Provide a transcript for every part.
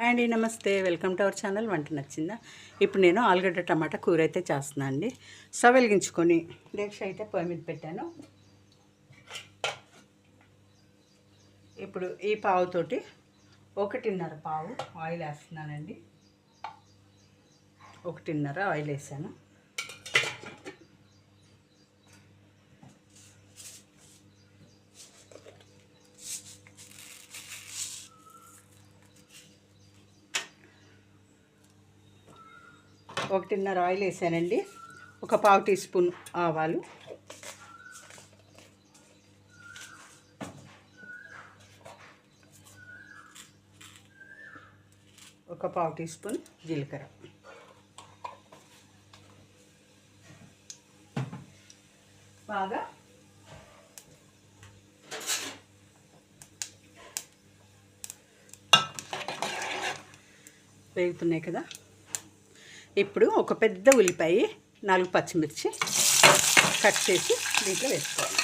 అండి నమస్తే, welcome to our channel. వంట నచ్చిందా? ఇప్పుడు నేను ఆలుగడ్డ టమాటా కూర అయితే చేస్తున్నాను అండి. స్టవ్ వెలిగించుకొని డేక్ష అయితే పొయ్యి మీద పెట్టాను. ఇప్పుడు ఈ పావుతోటి 1.5 పావు ఆయిల్ వేస్తున్నానండి. 1.5 ఆయిల్ వేసాను. ఒకటిన్నర ఆయిల్ వేసానండి. ఒక పావు టీ స్పూన్ ఆవాలు, ఒక పావు టీ స్పూన్ జీలకర్ర, బాగా వేగుతున్నాయి కదా. ఇప్పుడు ఒక పెద్ద ఉల్లిపాయ, 4 పచ్చిమిర్చి కట్ చేసి దీంట్లో వేసుకోవాలి.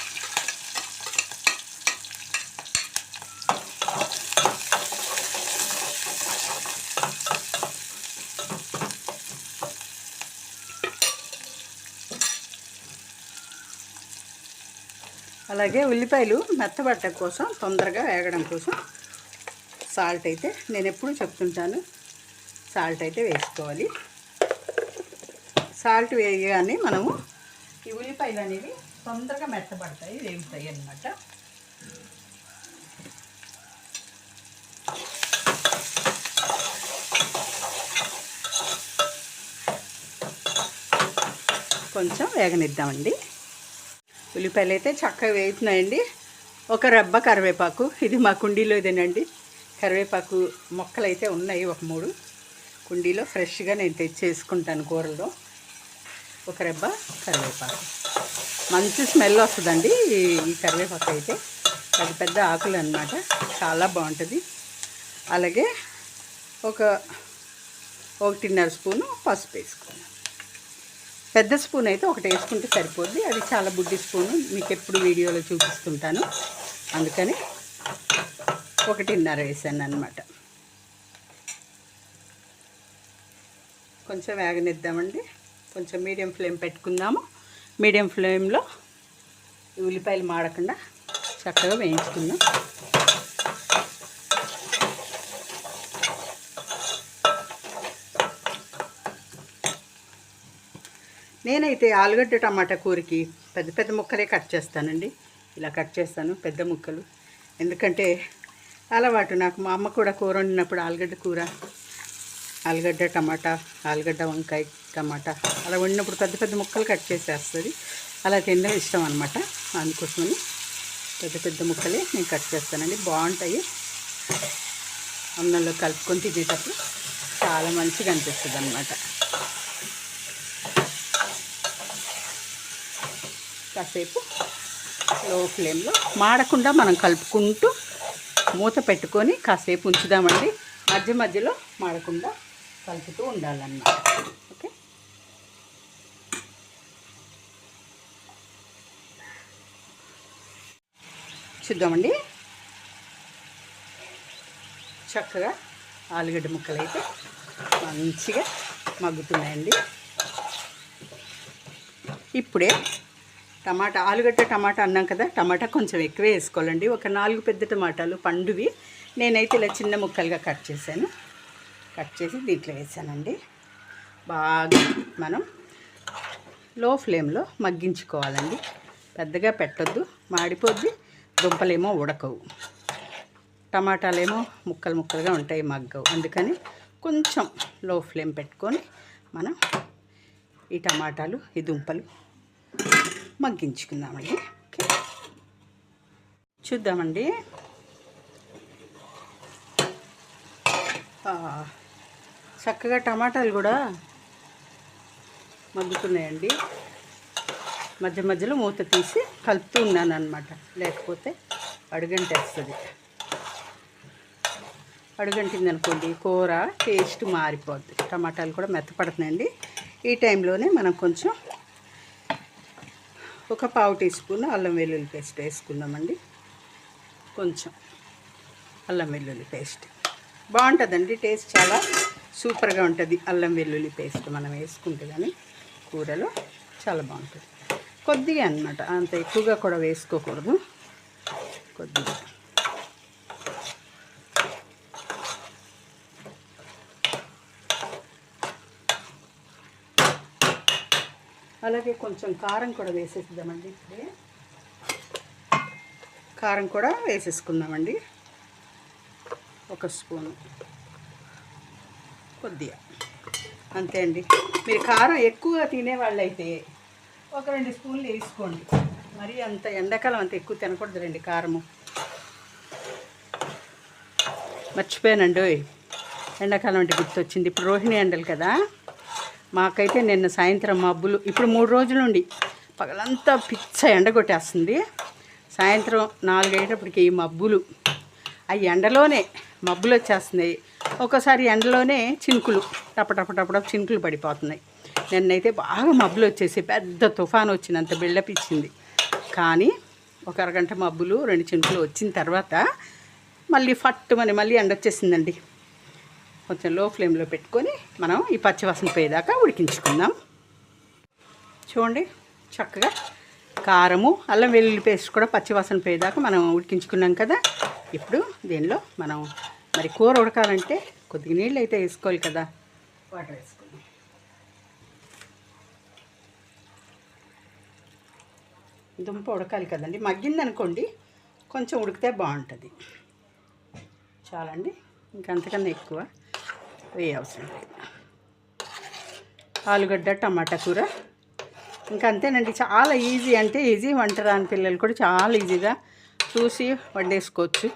అలాగే ఉల్లిపాయలు మెత్తబట్టడం కోసం, తొందరగా వేగడం కోసం సాల్ట్ అయితే నేను ఎప్పుడూ చెప్తుంటాను, సాల్ట్ అయితే వేసుకోవాలి. సాల్ట్ వేయగానే మనము ఈ ఉల్లిపాయలు అనేవి తొందరగా మెత్తబడతాయి, వేగుతాయి అన్నమాట. కొంచెం వేగనిద్దామండి. ఉల్లిపాయలు అయితే చక్కగా వేగుతున్నాయండి. ఒక రెబ్బ కరివేపాకు, ఇది మా కుండీలో ఇదేనండి. కరివేపాకు మొక్కలు అయితే ఉన్నాయి, ఒక 3 కుండీలో ఫ్రెష్గా నేను తెచ్చేసుకుంటాను కూరలో. ఒక రెబ్బ కరివేపాకు, మంచి స్మెల్ వస్తుందండి ఈ కరివేపాకు అయితే. పెద్ద పెద్ద ఆకులు అన్నమాట, చాలా బాగుంటుంది. అలాగే ఒక 1.5 స్పూను పసుపు వేసుకున్నాను. పెద్ద స్పూన్ అయితే ఒకటి వేసుకుంటే సరిపోద్ది, అది చాలా బుడ్డి స్పూను, మీకు ఎప్పుడు వీడియోలో చూపిస్తుంటాను, అందుకని 1.5 వేసాను అన్నమాట. కొంచెం వేగనిద్దామండి. కొంచెం మీడియం ఫ్లేమ్ పెట్టుకుందాము. మీడియం ఫ్లేమ్లో ఈ ఉల్లిపాయలు మాడకుండా చక్కగా వేయించుకుందాం. నేనైతే ఆలుగడ్డ టమాటా కూరకి పెద్ద పెద్ద ముక్కలే కట్ చేస్తానండి. ఇలా కట్ చేస్తాను పెద్ద ముక్కలు, ఎందుకంటే అలవాటు నాకు. మా అమ్మ కూడా కూర వండినప్పుడు ఆలుగడ్డ కూర, ఆలుగడ్డ టమాటా, ఆలుగడ్డ వంకాయ టమాటా అలా వండినప్పుడు పెద్ద పెద్ద ముక్కలు కట్ చేసేస్తుంది. అలా తినడం ఇష్టం అనమాట. అందుకోసమని పెద్ద పెద్ద ముక్కలే నేను కట్ చేస్తానండి. బాగుంటాయి, అన్నంలో కలుపుకొని తినేటప్పుడు చాలా మంచిగా అనిపిస్తుంది అన్నమాట. కాసేపు లో ఫ్లేమ్లో మాడకుండా మనం కలుపుకుంటూ మూత పెట్టుకొని కాసేపు ఉంచుదామండి. మధ్య మధ్యలో మాడకుండా కలుపుతూ ఉండాలన్నమాట. ఓకే, చూద్దామండి. చక్కగా ఆలుగడ్డ ముక్కలు అయితే మంచిగా మగ్గుతున్నాయండి. ఇప్పుడే ఆలుగడ్డ టమాటా అన్నాం కదా, టమాటా కొంచెం ఎక్కువే వేసుకోవాలండి. ఒక 4 పెద్ద టమాటాలు పండువి నేనైతే ఇలా చిన్న ముక్కలుగా కట్ చేసి దీంట్లో వేసానండి. బాగా మనం లో ఫ్లేమ్లో మగ్గించుకోవాలండి. పెద్దగా పెట్టొద్దు, మాడిపోద్ది. దుంపలేమో ఉడకవు, టమాటాలేమో ముక్కలు ముక్కలుగా ఉంటాయి, మగ్గవు. అందుకని కొంచెం లో ఫ్లేమ్ పెట్టుకొని మనం ఈ టమాటాలు, ఈ దుంపలు మగ్గించుకుందామండి. ఓకే, చూద్దామండి. చక్కగా టమాటాలు కూడా మగ్గుతున్నాయండి. మధ్య మధ్యలో మూత తీసి కలుపుతూ ఉన్నాను అన్నమాట, లేకపోతే అడుగంటేస్తుంది. అడుగంటింది అనుకోండి కూర టేస్ట్ మారిపోద్ది. టమాటాలు కూడా మెత్తపడుతున్నాయండి. ఈ టైంలోనే మనం కొంచెం ఒక పావు టీ స్పూన్ అల్లం వెల్లుల్లి పేస్ట్ వేసుకుందామండి. కొంచెం అల్లం వెల్లుల్లి పేస్ట్ బాగుంటుందండి. టేస్ట్ చాలా సూపర్గా ఉంటుంది. అల్లం వెల్లుల్లి పేస్ట్ మనం వేసుకుంటే కానీ కూరలో చాలా బాగుంటుంది. కొద్దిగా అన్నమాట, అంత ఎక్కువగా కూడా వేసుకోకూడదు, కొద్దిగా. అలాగే కొంచెం కారం కూడా వేసేద్దామండి. ఇప్పుడే కారం కూడా వేసేసుకుందామండి. 1 స్పూను, కొద్దిగా అంతే అండి. మీరు కారం ఎక్కువగా తినేవాళ్ళైతే ఒక 2 స్పూన్లు వేసుకోండి. మరి అంత ఎండాకాలం అంత ఎక్కువ తినకూడదు రండి కారము. మర్చిపోయానండి, ఎండాకాలం అంటే గుర్తొచ్చింది. ఇప్పుడు రోహిణి ఎండలు కదా, మాకైతే నిన్న సాయంత్రం మబ్బులు. ఇప్పుడు 3 రోజుల నుండి పగలంతా పిచ్చ ఎండ కొట్టేస్తుంది. సాయంత్రం 4 అయ్యేటప్పటికి ఈ మబ్బులు, ఆ ఎండలోనే మబ్బులు వచ్చేస్తున్నాయి. ఒక్కోసారి ఎండలోనే చినుకులు, టపటప చినుకులు పడిపోతున్నాయి. నిన్నైతే బాగా మబ్బులు వచ్చేసి పెద్ద తుఫాను వచ్చినంత బిల్డప్ ఇచ్చింది. కానీ ఒక అరగంట మబ్బులు 2 చినుకులు వచ్చిన తర్వాత మళ్ళీ ఫట్టుమని మళ్ళీ ఎండ వచ్చేసిందండి. కొంచెం లో ఫ్లేమ్లో పెట్టుకొని మనం ఈ పచ్చివాసన పోయేదాకా ఉడికించుకుందాం. చూడండి, చక్కగా కారము అల్లం వెల్లుల్లి పేస్ట్ కూడా పచ్చివాసన పోయేదాకా మనం ఉడికించుకున్నాం కదా. ఇప్పుడు దీనిలో మనం మరి కూర ఉడకాలంటే కొద్దిగా నీళ్ళు అయితే వేసుకోవాలి కదా. వాటర్ వేసుకుందాం. దుంప ఉడకాలి కదండి, మగ్గిందనుకోండి కొంచెం ఉడికితే బాగుంటుంది. చాలండి, ఇంకంతకన్నా ఎక్కువ వేయవసరం లేదు. ఆలుగడ్డ టమాటా కూర ఇంకా అంతేనండి. చాలా ఈజీ, అంటే ఈజీ. వంట రాని పిల్లలు కూడా చాలా ఈజీగా చూసి వండేసుకోవచ్చు.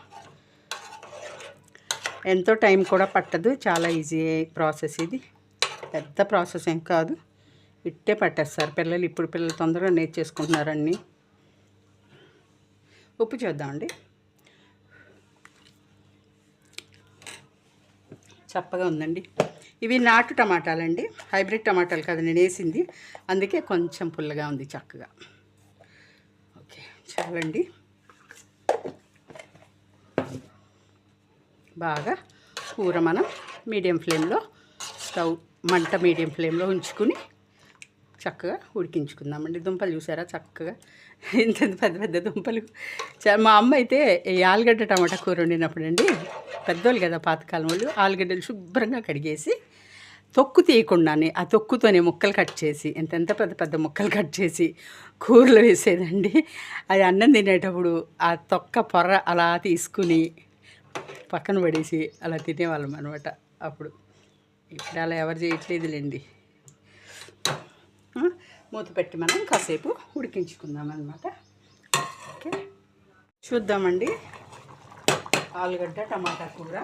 ఎంతో టైం కూడా పట్టదు, చాలా ఈజీ ప్రాసెస్. ఇది పెద్ద ప్రాసెస్ ఏం కాదు, ఇట్టే పట్టేస్తారు పిల్లలు. ఇప్పుడు పిల్లలు తొందరగా నేర్చేసుకుంటున్నారన్నీ. ఉప్పు చూద్దామండి. చప్పగా ఉందండి. ఇవి నాటు టమాటాలండి, హైబ్రిడ్ టమాటాలు కదా నేను వేసింది, అందుకే కొంచెం పుల్లగా ఉంది. చక్కగా ఓకే, చాలండి. బాగా కూర మనం మీడియం ఫ్లేమ్లో, స్టవ్ మంట మీడియం ఫ్లేమ్లో ఉంచుకుని చక్కగా ఉడికించుకుందామండి. దుంపలు చూసారా చక్కగా, ఇంత పెద్ద పెద్ద దుంపలు. మా అమ్మ అయితే ఈ ఆలుగడ్డ టమాటా కూర వండినప్పుడు అండి, పెద్దోళ్ళు కదా పాతకాలం వాళ్ళు, ఆలుగడ్డలు శుభ్రంగా కడిగేసి తొక్కు తీయకుండానే ఆ తొక్కుతోనే ముక్కలు కట్ చేసి, ఎంత పెద్ద పెద్ద ముక్కలు కట్ చేసి కూరలో వేసేదండి. అది అన్నం తినేటప్పుడు ఆ తొక్క పొర్ర అలా తీసుకుని పక్కన పడేసి అలా తినేవాళ్ళం అనమాట అప్పుడు. ఇప్పుడు అలా ఎవరు చేయట్లేదులేండి. మూత పెట్టి మనం కాసేపు ఉడికించుకుందాం అన్నమాట. ఓకే, చూద్దామండి. ఆలుగడ్డ టమాటా కూర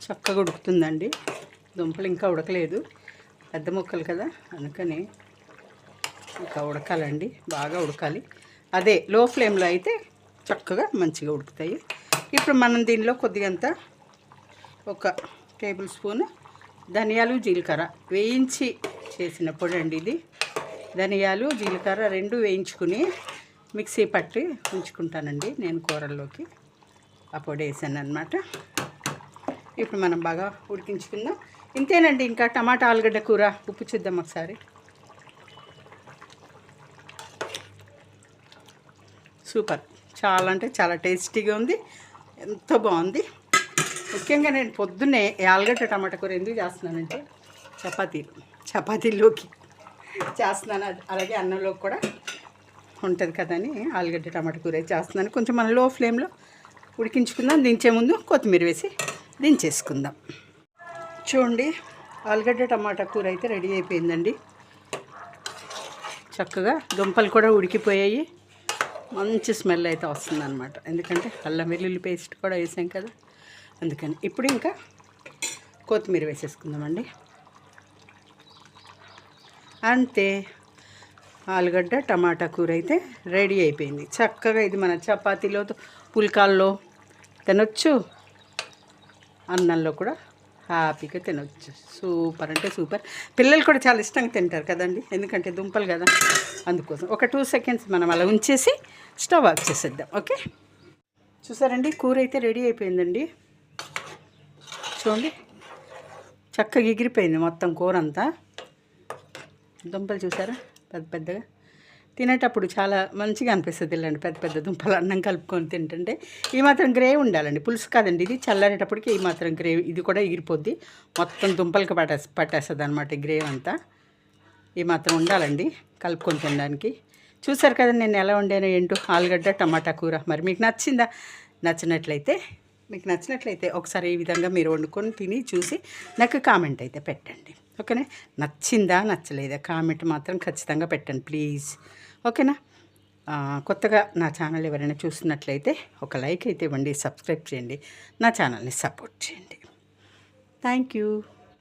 చక్కగా ఉడుకుతుందండి. దుంపలు ఇంకా ఉడకలేదు, పెద్ద ముక్కలు కదా, అందుకని ఇంకా ఉడకాలండి, బాగా ఉడకాలి. అదే లో ఫ్లేమ్లో అయితే చక్కగా మంచిగా ఉడుకుతాయి. ఇప్పుడు మనం దీనిలో కొద్దిగంత 1 టేబుల్ స్పూన్ ధనియాలు జీలకర్ర వేయించి చేసిన పొడి అండి ఇది. ధనియాలు జీలకర్ర 2 వేయించుకుని మిక్సీ పట్టి ఉంచుకుంటానండి నేను కూరల్లోకి. ఆ పొడి వేసాను అనమాట. ఇప్పుడు మనం బాగా ఉడికించుకుందాం. ఇంతేనండి, ఇంకా టమాటా ఆలుగడ్డ కూర. ఉప్పు చూద్దాం ఒకసారి. సూపర్, చాలా అంటే చాలా టేస్టీగా ఉంది, ఎంతో బాగుంది. ముఖ్యంగా నేను పొద్దున్నే ఆలుగడ్డ టమాటా కూర ఎందుకు చేస్తున్నానంటే చపాతీలోకి చేస్తున్నాను, అలాగే అన్నంలోకి కూడా ఉంటుంది కదా అని ఆలుగడ్డ టమాటా కూర చేస్తున్నాను. కొంచెం మనం లో ఫ్లేమ్లో ఉడికించుకుందాం. దించే ముందు కొత్తిమీర వేసి దించేసుకుందాం. చూడండి, ఆలుగడ్డ టమాటా కూర అయితే రెడీ అయిపోయిందండి. చక్కగా దుంపలు కూడా ఉడికిపోయాయి, మంచి స్మెల్ అయితే వస్తుందన్నమాట. ఎందుకంటే అల్లం వెల్లుల్లి పేస్ట్ కూడా వేసాం కదా, అందుకని. ఇప్పుడు ఇంకా కొత్తిమీర వేసేసుకుందామండి. అంతే, ఆలుగడ్డ టమాటా కూర అయితే రెడీ అయిపోయింది. చక్కగా ఇది మన చపాతీలో పుల్కాల్లో తినొచ్చు, అన్నంలో కూడా హ్యాపీగా తినవచ్చు. సూపర్ అంటే సూపర్. పిల్లలు కూడా చాలా ఇష్టంగా తింటారు కదండి, ఎందుకంటే దుంపలు కదా, అందుకోసం ఒక 2 సెకండ్స్ మనం అలా ఉంచేసి స్టవ్ ఆఫ్ చేసేద్దాం. ఓకే, చూసారండి కూర అయితే రెడీ అయిపోయిందండి. చూడండి చక్కగా ఎగిరిపోయింది మొత్తం కూర అంతా. దుంపలు చూసారా పెద్ద పెద్దగా, తినేటప్పుడు చాలా మంచిగా అనిపిస్తుంది ఇలాంటి పెద్ద పెద్ద దుంపలు అన్నం కలుపుకొని తింటుంటే. ఈ మాత్రం గ్రేవీ ఉండాలండి, పులుసు కాదండి ఇది. చల్లారేటప్పటికి ఈ మాత్రం గ్రేవీ, ఇది కూడా ఎగిరిపోద్ది మొత్తం దుంపలకి పట్టేస్తుంది అనమాట గ్రేవీ అంతా. ఈ మాత్రం ఉండాలండి కలుపుకొని తినడానికి. చూసారు కదా నేను ఎలా వండానో ఏంటో, ఆలుగడ్డ టమాటా కూర. మరి మీకు నచ్చిందా? మీకు నచ్చినట్లయితే ఒకసారి ఈ విధంగా మీరు వండుకొని తిని చూసి నాకు కామెంట్ అయితే పెట్టండి. ఓకేనా? నచ్చిందా నచ్చలేదా కామెంట్ మాత్రం ఖచ్చితంగా పెట్టండి ప్లీజ్. ఓకేనా? కొత్తగా నా ఛానల్ ఎవరైనా చూస్తున్నట్లయితే ఒక లైక్ అయితే ఇవ్వండి, సబ్స్క్రైబ్ చేయండి, నా ఛానల్ని సపోర్ట్ చేయండి. Thank you.